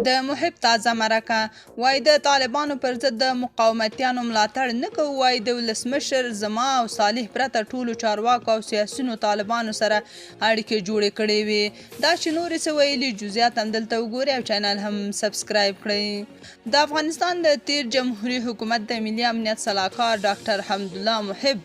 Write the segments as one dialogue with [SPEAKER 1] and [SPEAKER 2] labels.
[SPEAKER 1] د محب تازه مرکه وایي د طالبانو پر ضد د مقاومتیانو ملاتړ نه کوو. وایي د ولسمشر زما او صالح پرته ټولو چارواکو او سیاسیونو طالبانو سره اړیکې جوړې کړې وي. دا چې نورې څه ویلي جزئیات هم دلته وګورئ او چینل هم سبسکرایب کړئ. د افغانستان د تیر جمهوري حکومت د ملي امنیت سلاکار ډاکټر حمدالله محب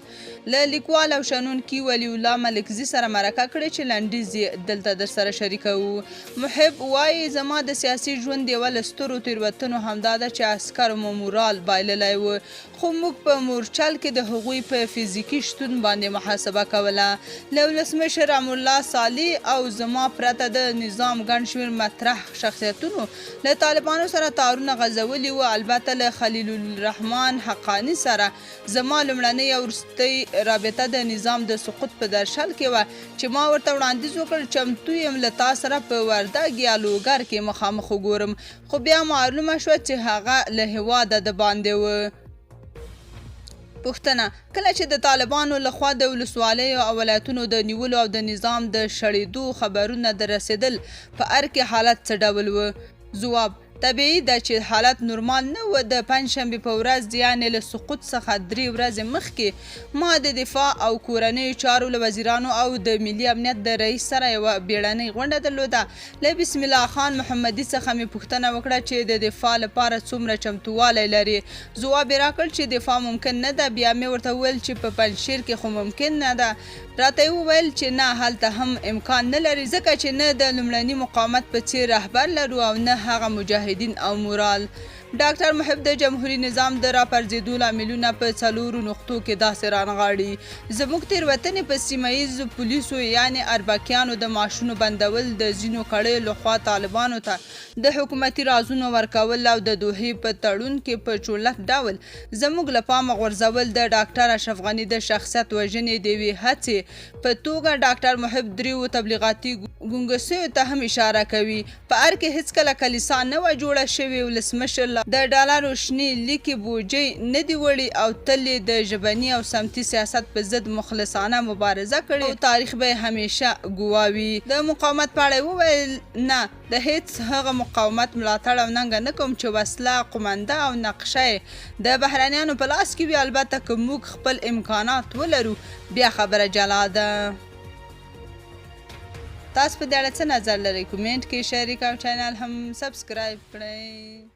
[SPEAKER 1] له لیکوال او شنونکي ولی الله ملکزي سره مرکه کړې چې لنډیز یې دلته در سره شریکوو. محب وایي زما د سیاسي ژوند یوه له سترو تېروتنو همدا ده چې عسکرو مو مورال بایللی و، خو موږ په مورچل کې د هغوی په فزیکي شتون باندې محاسبه کوله. له ولسمشر امرالله صالح او زما پرته د نظام ګڼ شمېر مطرح شخصیتونو له طالبانو سره تارونه غځولي وو. البته له خلیل الرحمن حقاني سره زما لومړنۍ او وروستۍ رابطه د نظام د سقوط په درشل کې وه چې ما ورته وړاندیز وکړ چمتو یم له تا سره په وردګ یا لوګر کې مخامخ وګورم، خو بیا معلومه شوه چې هغه له هېواده د باندې و. پوښتنه: کله چې د طالبانو لخوا د ولسوالیو او ولایتونو د نیولو او د نظام د شړېدو خبرونه در رسېدل په ار کې حالت څه ډول و؟ ځواب: طبیعي ده چې حالت نورمال نه و. د پنجشنبې په ورځ یعنې له سقوط څخه 3 ورځې مخکې ما د دفاع او کورنیو چارو له وزیرانو او د ملي امنیت د رئیس سره یوه بیړنۍ غونډه درلوده. له بسم الله خان محمدي څخه مې پوښتنه وکړه چې د دفاع لپاره څومره چمتووالی لري. ځواب یې راکړ چې دفاع ممکن نه ده. بیا مې ورته وویل چې په پنجشیر کې خو ممکن نه ده. راته یې وویل چې نه، هلته هم امکان نه لري ځکه چې نه د لومړني مقاومت په څیر رهبر لرو او نه هغه مجاهدین او مورال. ډاکټر محب د جمهوري نظام د راپرځېدو لاملونه په 4 نقطو کې داسې رانغاړي: زموږ تېروتنې په سیمه ییزو پولیسو یعنې اربکیانو د معاشونو بندول، د ځینو کړیو لخوا طالبانو ته د حکومتي رازونو ورکول او د دوحې په تړون کې په چورلټ ډول زموږ له پامه غورځول. د ډاکټر اشرف غني د شخصیت وژنې د یوې هڅې په توګه ډاکټر محب 3 تبلیغاتي ګونګسیو ته هم اشاره کوي. په ار کې هیڅکله کلیسا نه وه جوړه شوې. ولسمشر د ډالرو شنې لیکې بوجۍ نه دي وړي او تل یې د ژبني او سمتي سیاست په ضد مخلصانه مبارزه کړې او تاریخ به یې همیشه ګواه وي. د مقاومت په اړه یې وویل نه، د هیڅ هغه مقاومت ملاتړ او ننګه نه کوم چې وسله، قومنده او نقشه یې د بهرنیانو په لاس کې وي. البته که موږ خپل امکانات ولرو بیا خبره جلا ده. تاسو په دې اړه څه نظر لرئ؟ کومنټ کې شریک او چینل هم سبسکرایب کړئ.